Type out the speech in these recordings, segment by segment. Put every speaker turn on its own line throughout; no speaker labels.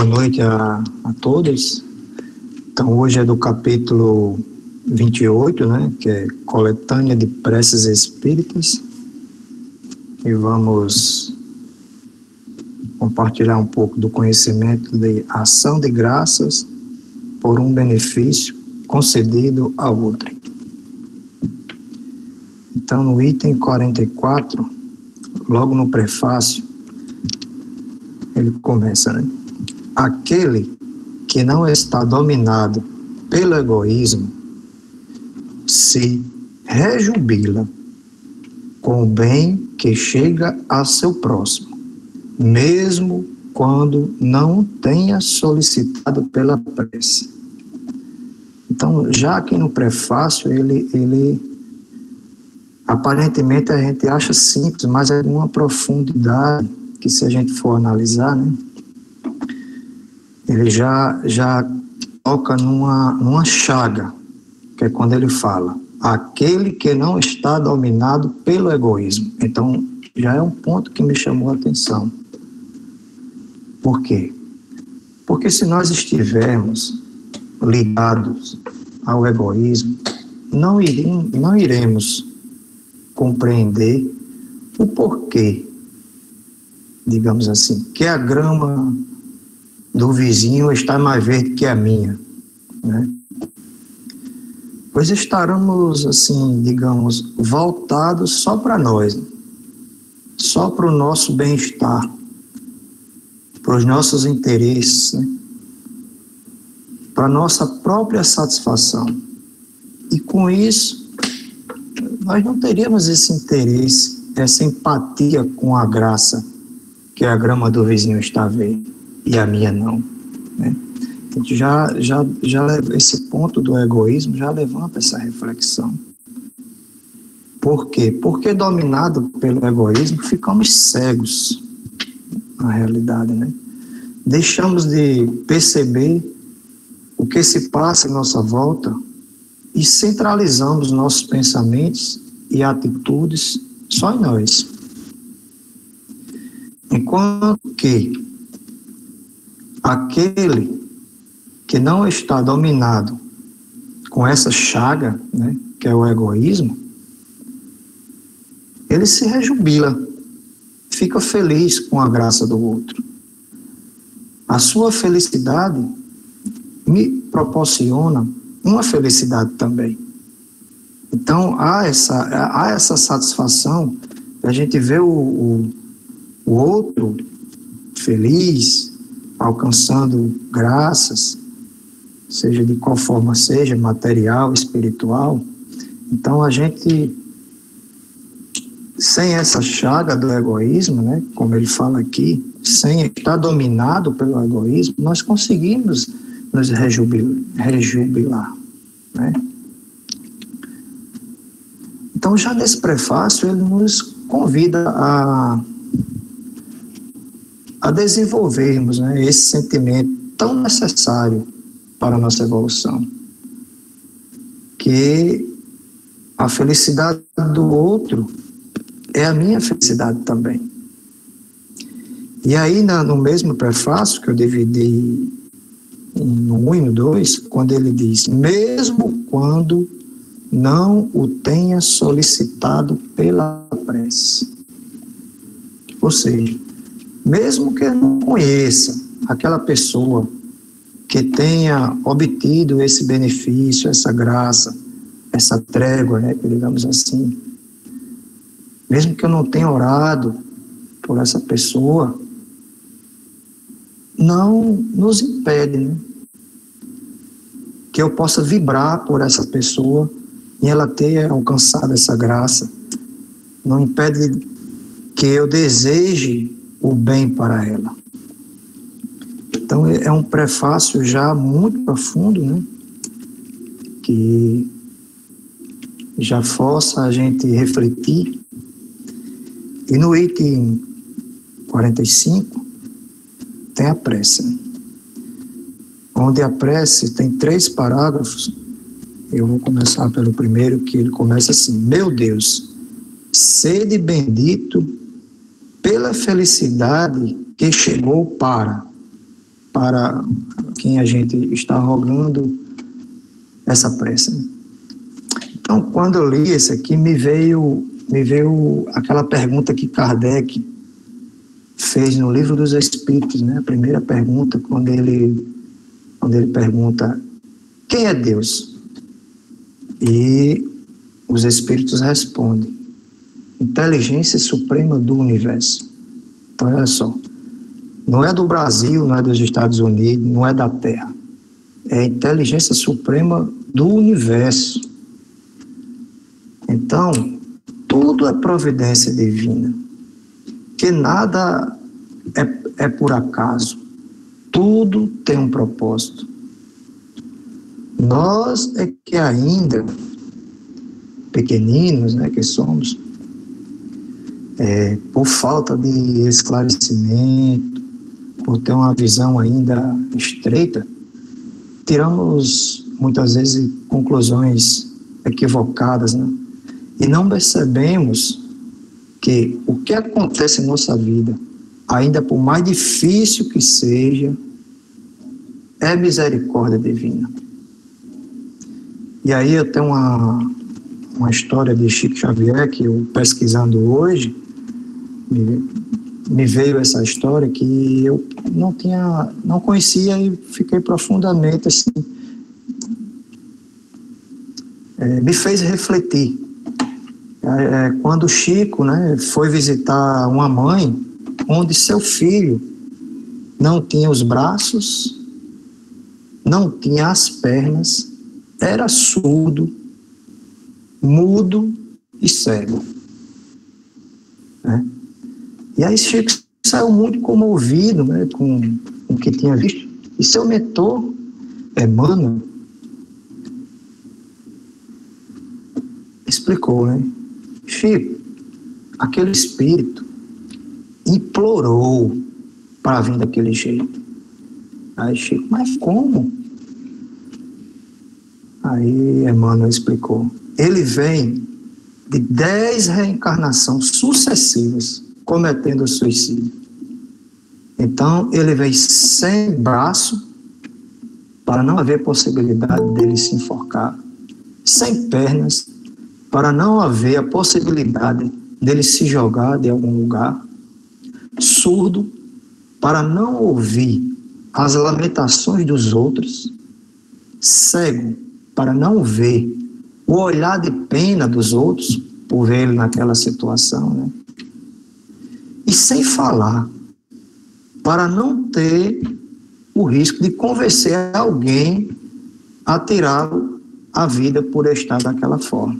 Boa noite a todos. Então, hoje é do capítulo 28, né, que é Coletânea de Preces Espíritas, e vamos compartilhar um pouco do conhecimento de ação de graças por um benefício concedido a outrem. Então, no item 44, logo no prefácio, ele começa, né? Aquele que não está dominado pelo egoísmo se rejubila com o bem que chega a seu próximo, mesmo quando não tenha solicitado pela prece. Então, já aqui no prefácio, ele aparentemente a gente acha simples, mas é uma profundidade que, se a gente for analisar, né, ele já toca numa chaga, que é quando ele fala, aquele que não está dominado pelo egoísmo. Então, já é um ponto que me chamou a atenção. Por quê? Porque se nós estivermos ligados ao egoísmo, não iremos compreender o porquê, digamos assim, que a grama do vizinho está mais verde que a minha, né? Pois estaremos, assim, digamos, voltados só para nós, né? Só para o nosso bem-estar, para os nossos interesses, né? Para a nossa própria satisfação. E com isso, nós não teríamos esse interesse, essa empatia com a graça que a grama do vizinho está verde e a minha não, né? A gente já esse ponto do egoísmo já levanta essa reflexão. Por quê? Porque dominado pelo egoísmo ficamos cegos na realidade, né? Deixamos de perceber o que se passa em nossa volta e centralizamos nossos pensamentos e atitudes só em nós. Enquanto que aquele que não está dominado com essa chaga, né, que é o egoísmo, ele se rejubila, fica feliz com a graça do outro. A sua felicidade me proporciona uma felicidade também. Então, há essa satisfação, a gente vê o outro feliz, alcançando graças, seja de qual forma seja, material, espiritual. Então, a gente, sem essa chaga do egoísmo, né, como ele fala aqui, sem estar dominado pelo egoísmo, nós conseguimos nos rejubilar, né? Então, já nesse prefácio, ele nos convida a desenvolvermos, né, esse sentimento tão necessário para a nossa evolução, que a felicidade do outro é a minha felicidade também. E aí, no mesmo prefácio, que eu dividi no 1 e no 2, quando ele diz, mesmo quando não o tenha solicitado pela prece. Ou seja, mesmo que eu não conheça aquela pessoa que tenha obtido esse benefício, essa graça, essa trégua, né, digamos assim, mesmo que eu não tenha orado por essa pessoa, não nos impede, né, que eu possa vibrar por essa pessoa e ela ter alcançado essa graça. Não impede que eu deseje o bem para ela. Então, é um prefácio já muito profundo, né, que já força a gente refletir. E no item 45 tem a prece, né, onde a prece tem 3 parágrafos. Eu vou começar pelo primeiro, que ele começa assim: meu Deus, sede bendito pela felicidade que chegou para para quem a gente está rogando essa prece. Então, quando eu li esse aqui, me veio aquela pergunta que Kardec fez no Livro dos Espíritos, né? A primeira pergunta, quando ele pergunta: quem é Deus? E os Espíritos respondem: inteligência suprema do universo. Então, olha só, não é do Brasil, não é dos Estados Unidos, não é da Terra, é a inteligência suprema do universo. Então, tudo é providência divina, que nada é por acaso, tudo tem um propósito. Nós é que ainda, pequeninos, né, que somos, por falta de esclarecimento, por ter uma visão ainda estreita, tiramos muitas vezes conclusões equivocadas, né? E não percebemos que o que acontece em nossa vida, ainda por mais difícil que seja, é misericórdia divina. E aí eu tenho uma história de Chico Xavier que eu, pesquisando hoje, me veio essa história que eu não conhecia e fiquei profundamente assim, me fez refletir. Quando Chico, né, foi visitar uma mãe onde seu filho não tinha os braços, não tinha as pernas, era surdo, mudo e cego, né? E aí Chico saiu muito comovido, né, com o que tinha visto. E seu mentor, Emmanuel, explicou, né? Chico, aquele espírito implorou para vir daquele jeito. Aí Chico, mas como? Aí Emmanuel explicou. Ele vem de 10 reencarnações sucessivas cometendo suicídio. Então, ele veio sem braço, para não haver possibilidade dele se enforcar, sem pernas, para não haver a possibilidade dele se jogar de algum lugar, surdo, para não ouvir as lamentações dos outros, cego, para não ver o olhar de pena dos outros, por ver ele naquela situação, né? E sem falar, para não ter o risco de convencer alguém a tirá-lo a vida por estar daquela forma.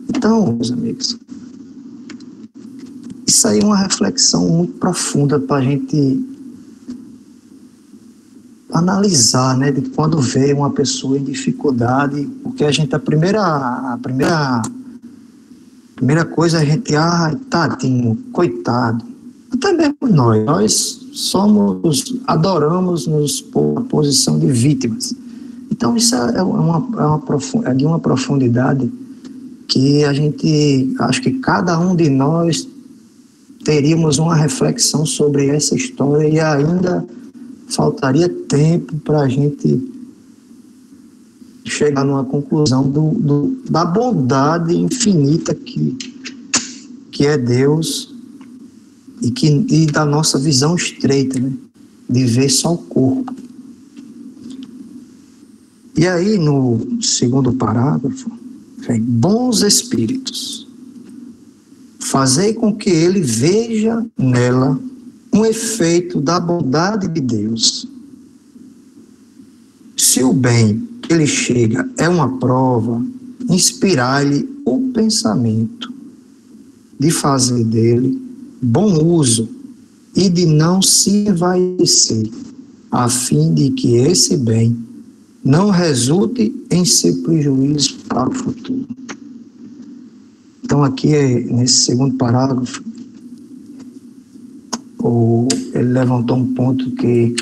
Então, meus amigos, isso aí é uma reflexão muito profunda para a gente analisar, né, de quando vê uma pessoa em dificuldade, porque a primeira coisa a gente, tadinho, coitado. Até mesmo nós adoramos nos pôr na posição de vítimas. Então isso é de uma profundidade que a gente, acho que cada um de nós teríamos uma reflexão sobre essa história e ainda faltaria tempo para a gente chegar numa conclusão da bondade infinita que é Deus e da nossa visão estreita, né? De ver só o corpo. E aí, no segundo parágrafo, vem: bons espíritos, fazei com que ele veja nela um efeito da bondade de Deus. Se o bem que ele chega é uma prova, inspirai-lhe o pensamento de fazer dele bom uso e de não se envaidecer, a fim de que esse bem não resulte em ser prejuízo para o futuro. Então aqui, nesse segundo parágrafo, ele levantou um ponto que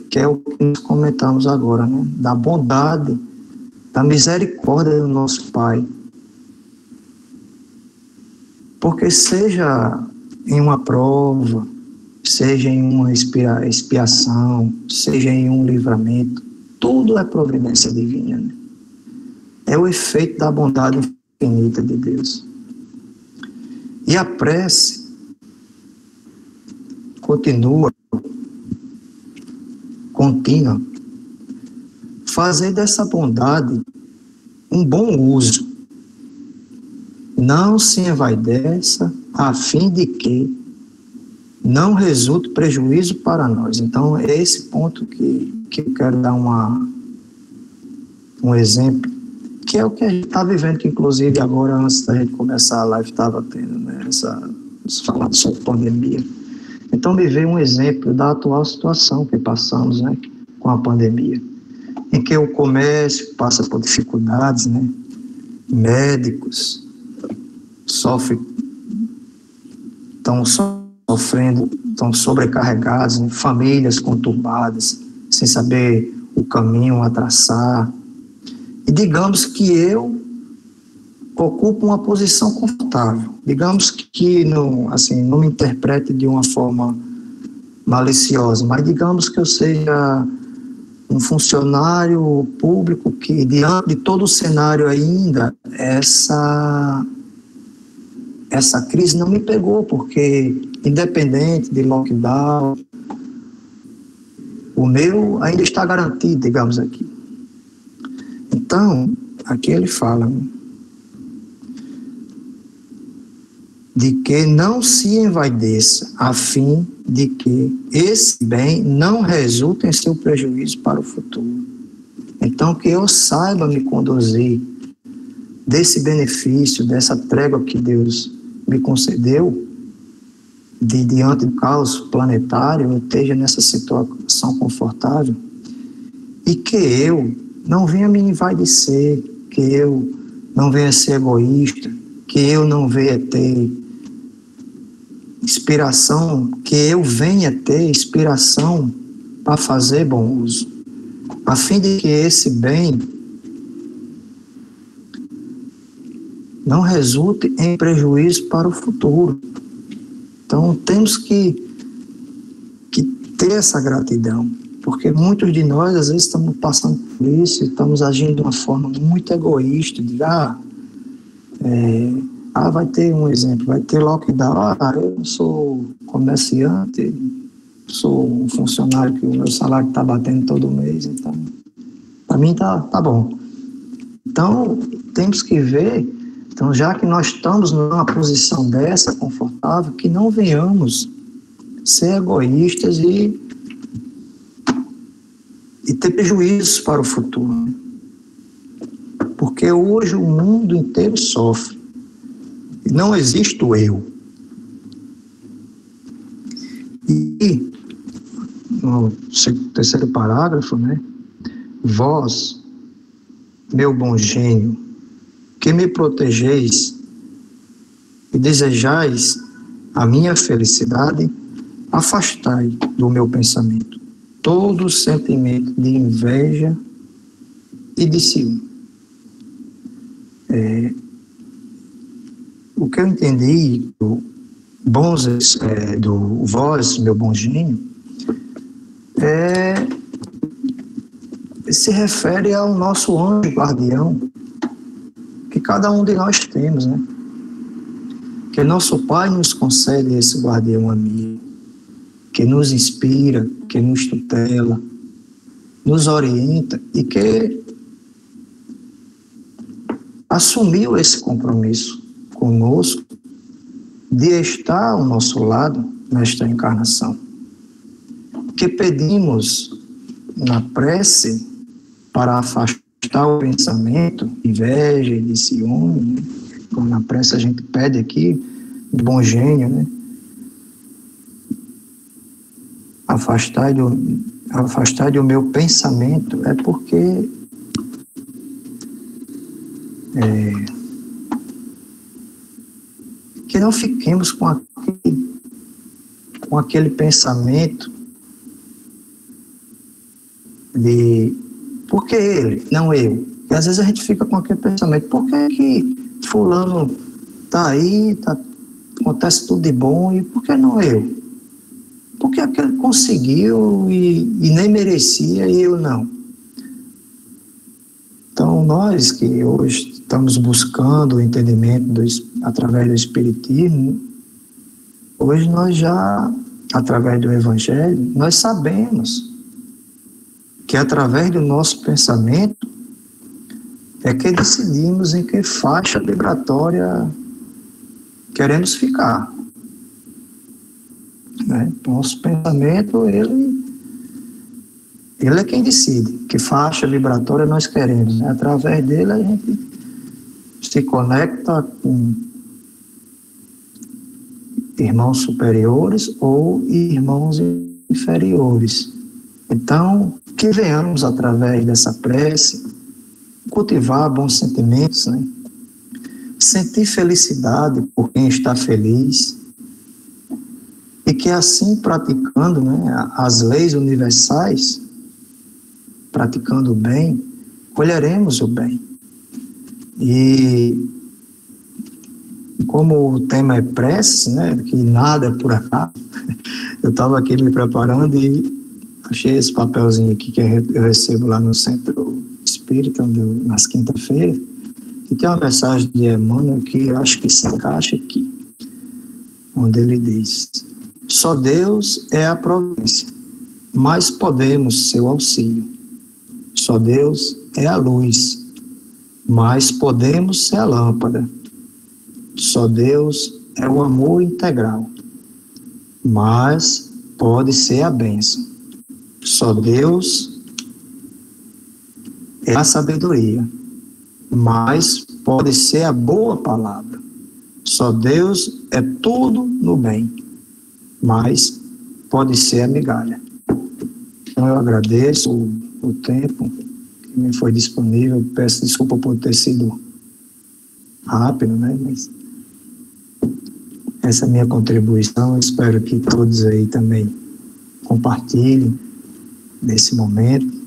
que é o que nós comentamos agora, né? Da bondade, da misericórdia do nosso Pai. Porque seja em uma prova, seja em uma expiação, seja em um livramento, tudo é providência divina, né? É o efeito da bondade infinita de Deus. E a prece continua, contínua, fazer dessa bondade um bom uso. Não se envaideça, a fim de que não resulte prejuízo para nós. Então, é esse ponto que eu quero dar um exemplo, que é o que a gente está vivendo, que inclusive agora, antes da gente começar a live, estava tendo, né, falando sobre pandemia. Então, me veio um exemplo da atual situação que passamos, né, com a pandemia, em que o comércio passa por dificuldades, né, médicos sofrem, estão sofrendo, estão sobrecarregados, né, famílias conturbadas, sem saber o caminho a traçar. E digamos que eu ocupo uma posição confortável. Digamos que não me interprete de uma forma maliciosa, mas digamos que eu seja um funcionário público que, diante de todo o cenário ainda, essa crise não me pegou, porque, independente de lockdown, o meu ainda está garantido, digamos aqui. Então, aqui ele fala, né, de que não se envaideça, a fim de que esse bem não resulte em seu prejuízo para o futuro. Então, que eu saiba me conduzir desse benefício, dessa trégua que Deus me concedeu, diante do caos planetário, eu esteja nessa situação confortável, e que eu não venha me envaidecer, que eu não venha ser egoísta, que eu não venha ter inspiração, que eu venha ter inspiração para fazer bom uso, a fim de que esse bem não resulte em prejuízo para o futuro. Então, temos que ter essa gratidão, porque muitos de nós, às vezes, estamos passando por isso e estamos agindo de uma forma muito egoísta, de, vai ter um exemplo, vai ter lockdown, eu sou comerciante, sou um funcionário que o meu salário está batendo todo mês, então, para mim tá bom. Então, temos que ver, então, já que nós estamos numa posição dessa, confortável, que não venhamos ser egoístas e ter prejuízos para o futuro. Porque hoje o mundo inteiro sofre. E não existe o eu. E no terceiro parágrafo, né? Vós, meu bom gênio, que me protegeis e desejais a minha felicidade, afastai do meu pensamento todo sentimento de inveja e de ciúme. O que eu entendi do vós, meu bom gênio, se refere ao nosso anjo guardião, que cada um de nós temos, né? Que nosso Pai nos concede esse guardião amigo, que nos inspira, que nos tutela, nos orienta e que assumiu esse compromisso conosco de estar ao nosso lado nesta encarnação. Que pedimos na prece para afastar o pensamento, inveja e de ciúme, né? Como na prece a gente pede aqui, de bom gênio, né? Afastar do meu pensamento é porque que não fiquemos com aquele pensamento de por que ele, não eu. E às vezes a gente fica com aquele pensamento, por que fulano está aí, acontece tudo de bom, e por que não eu? Porque aquele conseguiu e nem merecia e eu não. Então, nós que hoje estamos buscando o entendimento através do Espiritismo, hoje nós já, através do Evangelho, nós sabemos que através do nosso pensamento é que decidimos em que faixa vibratória queremos ficar. Né? Nosso pensamento, ele é quem decide que faixa vibratória nós queremos. Né? Através dele a gente se conecta com irmãos superiores ou irmãos inferiores. Então, que venhamos através dessa prece cultivar bons sentimentos, né? Sentir felicidade por quem está feliz, e que assim praticando, né, as leis universais, praticando o bem, colheremos o bem. E como o tema é prece, né, que nada é por acaso, eu estava aqui me preparando e achei esse papelzinho aqui que eu recebo lá no Centro Espírita, nas quinta-feiras, e tem uma mensagem de Emmanuel que eu acho que se encaixa aqui, onde ele diz: só Deus é a providência, mas podemos seu auxílio. Só Deus é a luz, mas podemos ser a lâmpada. Só Deus é o amor integral, mas pode ser a bênção. Só Deus é a sabedoria, mas pode ser a boa palavra. Só Deus é tudo no bem, mas pode ser a migalha. Então eu agradeço o tempo que me foi disponível, peço desculpa por ter sido rápido, né? Mas essa é a minha contribuição, eu espero que todos aí também compartilhem nesse momento